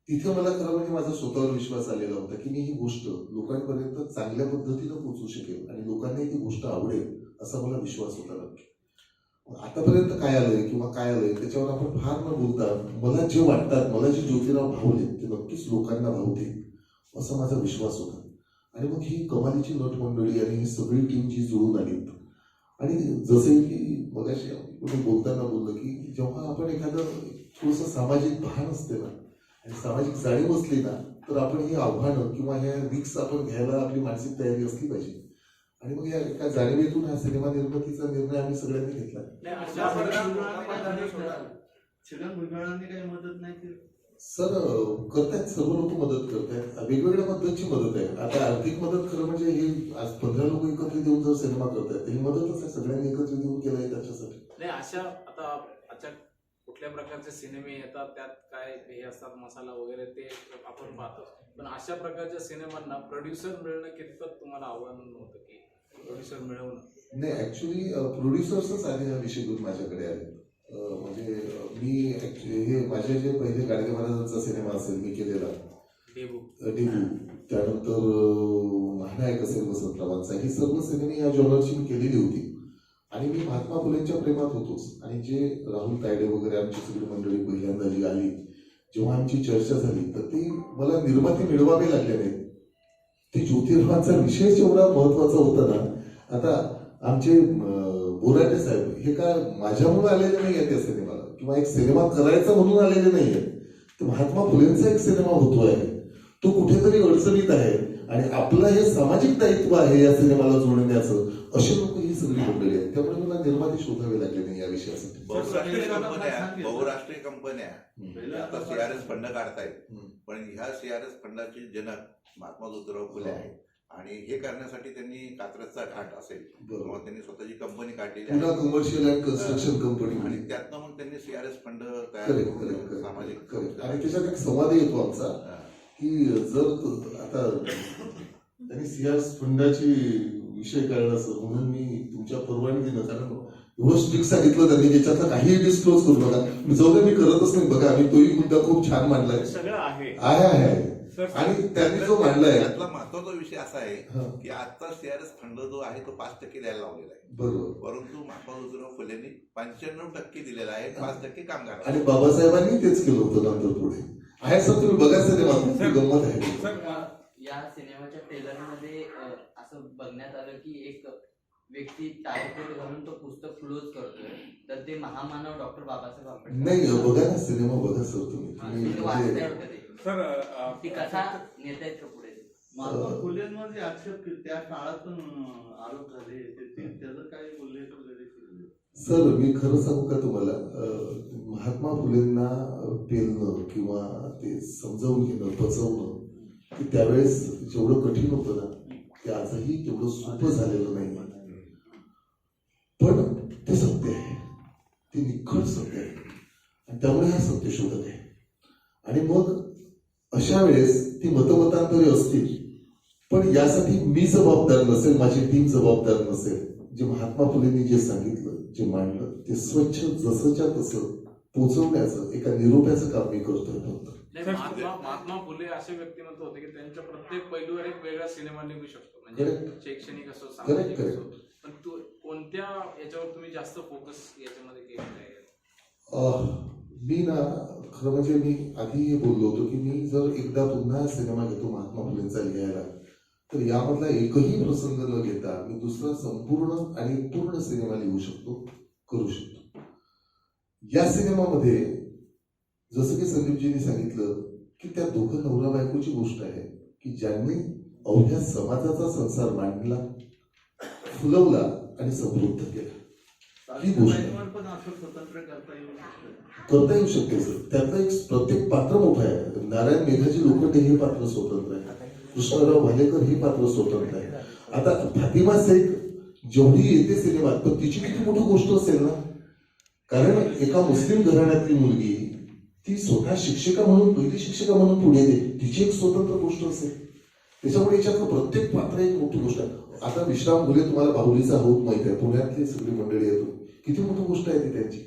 तिथे मला खरं म्हणजे माझा स्वतःवर विश्वास आलेला होता की मी ही गोष्ट लोकांपर्यंत चांगल्या पद्धतीनं पोहोचू शकेल आणि लोकांनाही ती गोष्ट आवडेल, असा मला विश्वास होता नक्की. आतापर्यंत काय आलंय किंवा काय आलंय त्याच्यावर आपण फार न बोलता, मला जे वाटतात, मला जे ज्योतिराव भावले ते नक्कीच लोकांना भावतील असा माझा विश्वास होता. आणि मग ही कमालीची नट मंडळी आणि ही सगळी टीम जी जुळून आली, आणि जसे की मगाशी कोणी बोलताना बोललं की जेव्हा आपण एखादं थोडंसं सामाजिक भान असते ना आणि सामाजिक जाणीव असली ना, तर आपण ही आव्हानं किंवा ह्या रिक्स आपण घ्यायला आपली मानसिक तयारी असली पाहिजे. आणि मग या एका जाणीवेतून हा सिनेमा निर्मितीचा निर्णय आम्ही सगळ्यांनी घेतला. छगन भुजबळांनी काही मदत नाही केली सर? करतायत, सर्व लोक मदत करतायत, वेगवेगळ्या पद्धतीची मदत आहे. आता आर्थिक मदत खरं म्हणजे हे आज 15 लोक एकत्रित येऊन जर सिनेमा करतायत ही मदतच आहे, सगळ्यांनी एकत्रित येऊन केलंय त्याच्यासाठी. नाही, अशा आता कुठल्या प्रकारचे सिनेमे येतात, त्यात काय हे असतात मसाला वगैरे ते आपण पाहतो, पण अशा प्रकारच्या सिनेमांना प्रोड्युसर मिळणं कितपत तुम्हाला आव्हान होतं की प्रोड्युसर मिळवणं? नाही, ऍक्च्युली प्रोड्युसर्सच आले हा विषय घेऊन माझ्याकडे आले. म्हणजे मी हे माझे जे पहिले गाडगे महाराजांचा सिनेमा असेल मी केलेला डेब्यू, त्यानंतर महानायक असेल वसंतरावांचा, ही सर्व सिनेमे या जॉनरची मी केलेली होती. आणि मी महात्मा फुलेंच्या प्रेमात होतोच. आणि जे राहुल तायडे वगैरे आमची सगळी मंडळी पहिल्यांदा जी आली, जेव्हा आमची चर्चा झाली, तर ती मला निर्माते मिळवावे लागले नाहीत. ते ज्योतिर्माचा विषय जेवढा महत्वाचा होता ना, आता आमचे बोराटे साहेब हे काय माझ्यामुळे आलेले नाही आहेत त्या सिनेमाला, किंवा एक सिनेमा करायचा म्हणून आलेले नाही आहेत. तर महात्मा फुलेंचा एक सिनेमा होतोय, तो कुठेतरी अडचणीत आहे आणि आपलं हे सामाजिक दायित्व आहे या सिनेमाला जोडण्याचं, असे लोक ही सगळी मंडळी आहेत. त्यामुळे मला निर्माते शोधावे लागले नाही या विषयासाठी. बहुराष्ट्रीय कंपन्या आता सीआरएस फंड काढतायत, पण ह्या सीआरएस फंडाचे जनक महात्मा ज्योतिराव फुले आहेत. आणि हे करण्यासाठी त्यांनी कात्रजचा घाट असेल किंवा त्यांनी स्वतःची कंपनी काढलेली पुन्हा कमर्शियल अँड कन्स्ट्रक्शन कंपनी, आणि त्यातनं मग त्यांनी सीआरएस फंड तयार करेक्ट करून करेक्ट सामाजिक करेक्ट. आणि त्याच्यात एक संवाद येतो आमचा की जर आता त्यांनी सीआरएस फंडाची विषय काढला सर, म्हणून मी तुमच्या परवानगीनं, कारण एवढं स्ट्रिक्ट सांगितलं त्यांनी, त्याच्यातलं काहीही डिस्क्लोज करू नका. मी जाऊ मी करतच नाही बघा. आम्ही तोही मुद्दा खूप छान मांडलाय, सगळं आहे आहे आणि त्यांनी जो मांडलाय त्यातला महत्वाचा विषय असा आहे की आजचा सीआरएस फंड जो आहे तो 5% द्यायला लावलेला आहे. बरोबर. परंतु महात्मा ज्योतिराव फुलेंनी 95% दिलेला आहे, 5% कामगार. आणि बाबासाहेबांनी तेच केलं होतं नंतर पुढे. आहे सर, तुम्ही बघा सिनेमा, गंमत आहे. या सिनेमाच्या ट्रेलरमध्ये असं बघण्यात आलं की एक व्यक्ती टायकोट घालून तो पुस्तक क्लोज करतोय, तर ते महामानव डॉक्टर बाबासाहेब आंबेडकर. नाही, बघा ना सिनेमा, बघा सर तुम्ही. ती कथा नेता येत पुढे. महात्मा फुलेंवर जे आक्षेप त्या काळातून आरोप झाले, त्याचं काय उल्लेख वगैरे केले? सर मी खरं सांगू का तुम्हाला, महात्मा फुलेंना पेलणं किंवा ते समजावून घेणं, पचवणं, की त्यावेळेस जेवढं कठीण होतं ना, ते आजही तेवढं सोपं झालेलं नाही. पण ते सत्य आहे, ते निखळ सत्य आहे, आणि त्यामुळे हा सत्य शोधक आहे. आणि मग अशा वेळेस ती मतमतांतरे असतील, पण यासाठी मी जबाबदार नसेल, माझी टीम जबाबदार नसेल. जे महात्मा फुलेंनी जे सांगितलं, जे मांडलं, ते स्वच्छ जसंच्या तसं पोचवण्याचं एका निरोप्याचं काम मी करतोय. फक्त महात्मा फुले असे व्यक्तिमत्व होते की त्यांच्या प्रत्येक पैलूवर एक वेगळा सिनेमा निघू शकतो, म्हणजे शैक्षणिक असो, सामाजिक असो. पण कोणत्या याच्यावर तुम्ही जास्त फोकस याच्यामध्ये केलेला आहे? मी ना खरं म्हणजे मी आधी हे बोललो होतो की मी जर एकदा पुन्हा सिनेमा घेतो महात्मा फुलेंचा लिहायला, तर यामधला एकही प्रसंग न घेता मी दुसरा संपूर्ण आणि पूर्ण सिनेमा लिहू शकतो, करू शकतो. या सिनेमामध्ये जसं की संदीपजींनी सांगितलं की त्या दोघं नवरा बायकोची गोष्ट आहे की ज्यांनी अवघ्या समाजाचा संसार मांडला, फुलवला आणि समृद्ध केला. ही गोष्ट पण असं स्वतंत्र करता येऊ शकते सर. त्यातलं एक प्रत्येक पात्र मोठं आहे. नारायण मेघाजी लोखंडे हे पात्र स्वतंत्र आहे, कृष्णराव भालेकर हे पात्र स्वतंत्र आहे. आता फातिमा शेख जेवढी येते सिनेमात, पण तिची किती मोठी गोष्ट असेल ना, कारण एका मुस्लिम घराण्यातली मुलगी ती स्वतः शिक्षिका म्हणून, पहिली शिक्षिका म्हणून पुढे येते, तिची एक स्वतंत्र गोष्ट असेल. त्याच्यामुळे याच्यातलं प्रत्येक पात्र एक मोठी गोष्ट आहे. आता विश्राम घुले, तुम्हाला बाहुलीचा हौद माहिती आहे, पुण्यातली सगळी मंडळी येतो, किती मोठी गोष्ट आहे ती त्यांची.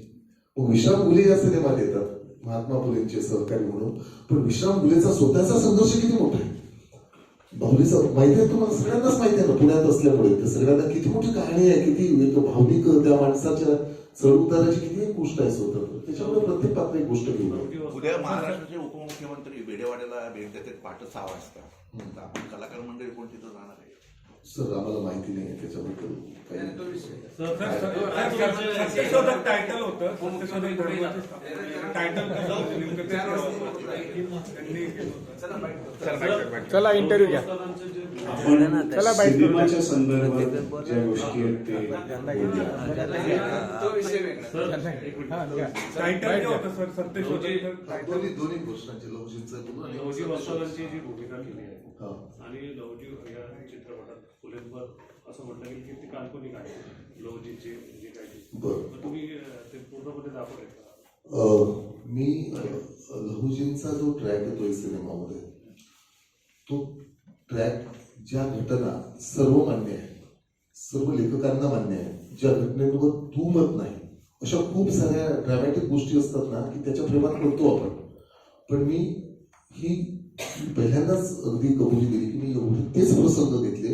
मग विश्राम घुले या सिनेमात येतात महात्मा फुलेंचे सहकारी म्हणून, पण विश्राम घुलेचा स्वतःचा संघर्ष किती मोठा आहे. बाहुलीचा माहिती आहे तुम्हाला, सगळ्यांनाच माहिती आहे ना, पुण्यात असल्यामुळे ते सगळ्यांना किती मोठी कहाणी आहे, किती भावनिक त्या माणसाच्या चढउताराची किती एक गोष्ट आहे स्वतंत्र. त्याच्यामुळे प्रत्येक पात्र एक गोष्ट घेऊन. उद्या महाराष्ट्राचे उपमुख्यमंत्री बेडेवाड्याला भेट देतात पहाटे 6 वाजता. आपण कलाकार मंडळी कोण तिथं जाणार आहे? सर आम्हाला माहिती नाही आहे त्याच्याबद्दल टायटल होतं, चला इंटरव्ह्यू घ्या. आपण सिनेमाच्या संदर्भात ज्या गोष्टी आहेत ते दोन्ही गोष्टांची लवजींची वस्तवांची जी भूमिका केली आहे आणि लवजी या चित्रपटात फुलेंवर असं म्हटलं गेलं की ती काल्पनिक आहे लवजीची जे काही, तुम्ही ते पूर्णपणे दाखवले का? मी लहुजींचा जो ट्रॅक येतोय सिनेमामध्ये, तो ट्रॅक ज्या घटना सर्व मान्य आहे, सर्व लेखकांना मान्य आहे, ज्या घटनेवर तू मत नाही, अशा खूप साऱ्या ड्रॅमॅटिक गोष्टी असतात ना की त्याच्या प्रेमात पडतो आपण. पण मी ही पहिल्यांदाच अगदी कबुली दिली की मी एवढे तेच प्रसंग घेतले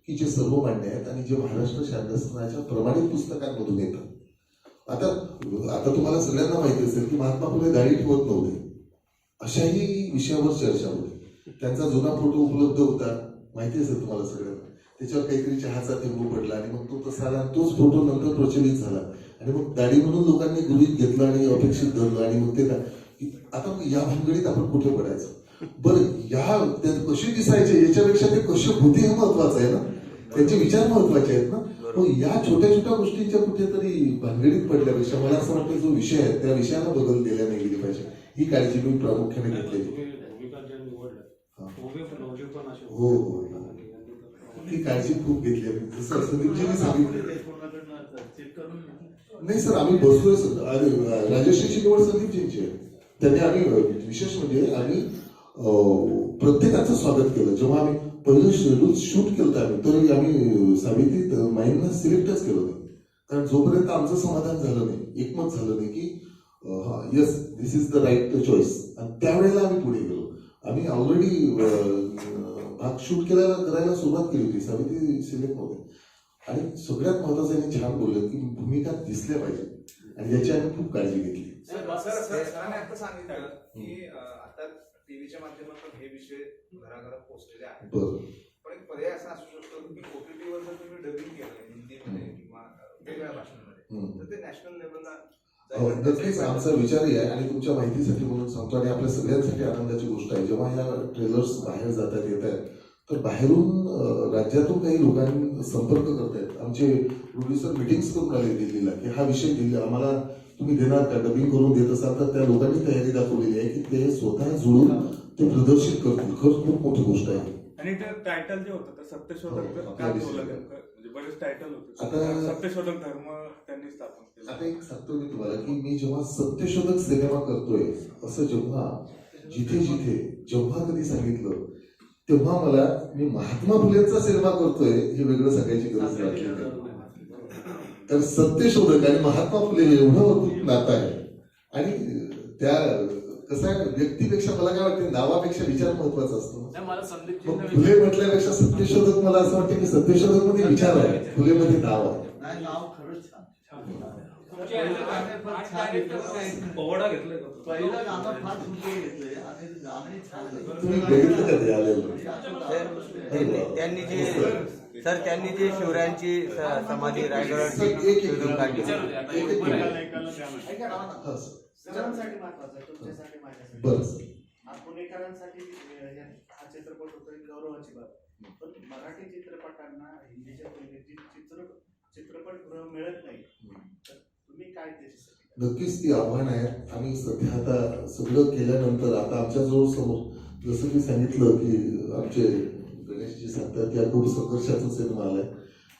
की जे सर्वमान्य आहेत आणि जे महाराष्ट्र शासनाच्या प्रमाणित पुस्तकांमधून येतात. आता आता तुम्हाला सगळ्यांना माहिती असेल की महात्मा फुले दाढी ठेवत नव्हते. अशाही विषयावर चर्चा होते. त्यांचा जुना फोटो उपलब्ध होता, माहिती असेल तुम्हाला सगळ्यांना. त्याच्यावर काहीतरी चहाचा थेंबू पडला आणि मग तो तसा आला. तोच फोटो नंतर प्रचलित झाला आणि मग दाढी म्हणून लोकांनी गृहीत घेतलं आणि अपेक्षित धरलं आणि मग ते आता या भानगडीत आपण कुठे पडायचं. बरं, ते कसे दिसायचे याच्यापेक्षा ते कसे होते हे महत्वाचं आहे ना, त्यांचे विचार महत्वाचे आहेत ना. मग या छोट्या छोट्या गोष्टींच्या कुठेतरी भानगडीत पडल्यापेक्षा मला असं वाटतं जो विषय आहे त्या विषयाला बदल दिल्या नाही गेली पाहिजे, ही काळजी मी प्रामुख्याने घेतलेली. हो हो, ती काळजी खूप घेतली आहे. जसं संदीपजींनी सांगितलं. नाही सर, आम्ही बसलोय सर. राजश्रीची निवड संदीपजींची आहे. त्यांनी आम्ही विशेष म्हणजे आम्ही प्रत्येकाचं स्वागत केलं. जेव्हा आम्ही पहिलं शेड्यूल शूट केलं आम्ही, तर आम्ही सावित्री माईंना सिलेक्टच केलं नाही. कारण जोपर्यंत आमचं समाधान झालं नाही, एकमत झालं नाही की yes this is the right choice, आणि त्यावेळेला आम्ही पुढे गेलो. आम्ही ऑलरेडी भाग शूट करायला सुरुवात केली होती, सावित्री सिलेक्ट नव्हते. आणि सगळ्यात महत्वाचं यांनी छान बोललं की भूमिका दिसल्या पाहिजे आणि याची आम्ही खूप काळजी घेतली. सरांनी आता सांगितलं की आता टीव्हीच्या माध्यमातून हे विषय घराघरात पोहोचलेले आहेत. पण एक पर्याय असा असू शकतो की OTT वर जर तुम्ही डबिंग केलं हिंदीमध्ये किंवा वेगळ्या भाषांमध्ये तर ते नॅशनल लेवलला नक्कीच आमचा विचारही आहे. आणि तुमच्या माहितीसाठी म्हणून सांगतो आणि आपल्या सगळ्यांसाठी आनंदाची गोष्ट आहे, जेव्हा ह्या ट्रेलर्स बाहेर जातात येत आहेत तर बाहेरून राज्यातून काही लोकांनी संपर्क करत आहेत. आमचे प्रोड्युसर मिटिंग्स करून आले दिल्लीला की हा विषय दिल्ली आम्हाला तुम्ही देणार का, डबिंग करून देत असाल तर त्या लोकांनी तयारी दाखवलेली आहे की ते स्वतः जुळून ते प्रदर्शित करतील. खरंच खूप मोठी गोष्ट आहे. आणि ते टायटल जे होतं ते सत्यशोधक काय ठेवलं नेमकं, म्हणजे बरेच टायटल होते. आता सत्यशोधक धर्म त्यांनी स्थापन केलं. आता एक सांगतो मी तुम्हाला की मी जेव्हा सत्यशोधक सिनेमा करतोय असं जेव्हा जिथे जिथे जेव्हा कधी सांगितलं तेव्हा मला मी महात्मा फुलेंचा सिनेमा करतोय हे वेगळं सांगायची गरज वाटली. तर सत्यशोधक आणि महात्मा फुले एवढं अतूट नातं आहे. आणि त्या कसं आहे, व्यक्तीपेक्षा मला काय वाटतं नावापेक्षा विचार महत्वाचा असतो. मग फुले म्हटल्यापेक्षा सत्यशोधक मला असं वाटतं की सत्यशोधक मध्ये विचार आहे, फुलेमध्ये नाव आहे. नाव खरंच छान. ओवडा घेतलाय पहिलं गाणं फार सुंदर घेतलंय आणि गाणंही छान आहे. तुम्ही बघितलं का ते आलेलं? त्यांनी जे शिवरायांची समाधी रायगडाची शोधून काढली. सरांसाठी महत्वाचं आहे, तुमच्यासाठी माझ्यासाठी. पुणेकरांसाठी हा चित्रपट होतो एक गौरवाची बाब. पण मराठी चित्रपटांना हिंदीच्या तुलनेत चित्रपटगृह मिळत नाही, तर तुम्ही काय त्याच्यासाठी? नक्कीच ती आव्हान आहे. आम्ही सध्या आता सगळं केल्यानंतर आता आमच्याजवळ समोर जसं मी सांगितलं की आमचे गणेशजी सांगतात की खूप संघर्षाचा सिनेमा आलाय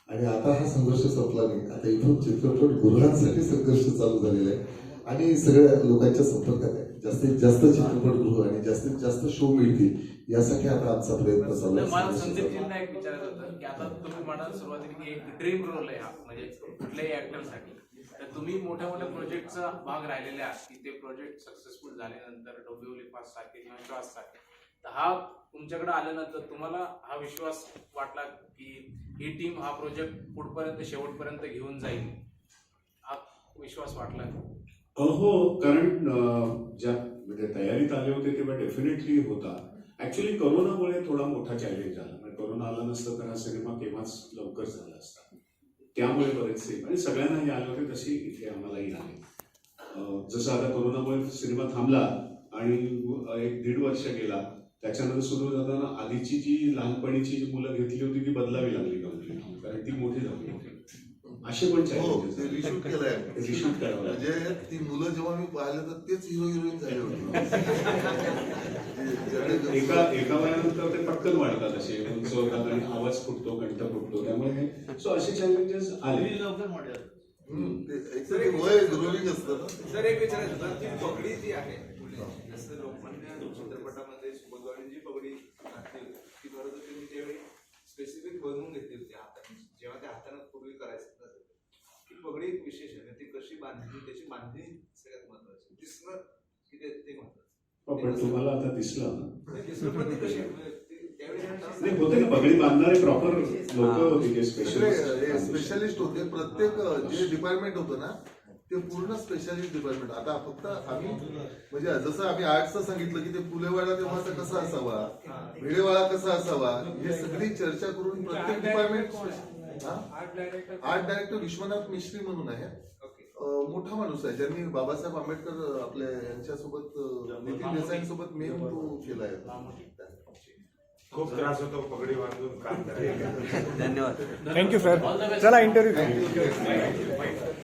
आणि आता हा संघर्ष संपला नाही. आता इथून चित्रपटगृहांसाठी संघर्ष चालू झालेला आहे आणि सगळ्या लोकांच्या संपर्कात आहे. जास्तीत जास्त चित्रपटगृह आणि जास्तीत जास्त शो मिळतील यासाठी आता आमचा प्रयत्न चालू आहे. मला संदीपजींना एक विचारायचं होतं की आता तुम्ही म्हणाल सुरुवातीला की एक ड्रीम रोल आहे हा, म्हणजे कुठल्याही ऍक्टरसाठी. तर तुम्ही मोठ्या मोठ्या प्रोजेक्टचा भाग राहिलेले आहात की ते प्रोजेक्ट सक्सेसफुल झाल्यानंतर डोंबिवली 5 सारखे किंवा श्वास सारखे, तर हा तुमच्याकडे आल्यानंतर तुम्हाला हा विश्वास वाटला की ही टीम हा प्रोजेक्ट पुढपर्यंत शेवटपर्यंत घेऊन जाईल, हा विश्वास वाटला? हो, कारण ज्या म्हणजे तयारीत आले होते तेव्हा डेफिनेटली होता. ऍक्च्युली करोनामुळे थोडा मोठा चॅलेंज आला. म्हणजे करोना आला नसतं तर हा सिनेमा केव्हाच लवकर झाला असता. त्यामुळे बरेचसे आणि सगळ्यांनाही आले होते तशी इथे आम्हालाही आले. जसं आता करोनामुळे सिनेमा थांबला आणि 1-1.5 वर्ष गेला, त्याच्यानंतर सुरू जाताना आधीची जी लहानपणीची जी मुलं घेतली होती ती बदलावी लागली कंप्लीट, कारण ती मोठी झाली होती. असे पण रिशूट केलंय, रिशूट करावं म्हणजे ती मुलं जेव्हा मी पाहिलं तर तेच हिरो हिरोईन झाले होते. एका वयानंतर ते पटकन वाढतात, असे उंच होतात आणि आवाज फुटतो, कंठ फुटतो. त्यामुळे असे चॅलेंजेस आले. सर एक विचारायचं होतं की पगडी जी आहे, जसं लोकमान्य चित्रपटामध्ये सुबोधवाडींची पगडी घातली होती ती खरं तर त्यांनी त्यावेळी स्पेसिफिक बनवून घेतली होती हाताने, जेव्हा त्या हाताने पूर्वी करायचं की पगडी एक विशेष आहे. ती कशी बांधली, त्याची बांधणी सगळ्यात महत्वाची, दिसणं की ते महत्वाचं. पण तुम्हाला आता दिसलं ना, दिसणं पण ती कशी त्यावेळी नाही होते ना पगडी बांधणारे प्रॉपर लोक होते ते स्पेशलिस्ट. स्पेशलिस्ट होते. प्रत्येक जे डिपार्टमेंट होतं ना ते पूर्ण स्पेशालिस्ट डिपार्टमेंट. आता फक्त आम्ही म्हणजे जसं आम्ही आर्टचं सांगितलं की ते फुलेवाडा तेव्हाचा कसा असावा, भिडेवाडा कसा असावा, हे सगळी चर्चा करून प्रत्येक डिपार्टमेंट. आर्ट डायरेक्टर विश्वनाथ मिश्री म्हणून आहे, मोठा माणूस आहे, ज्यांनी बाबासाहेब आंबेडकर आपल्या यांच्यासोबत नितीन देसाईंसोबत मेन तो केला आहे. खूप त्रास होतो पगडी बांधून काम करायला. धन्यवाद. Thank you sir. चला इंटरव्ह्यू.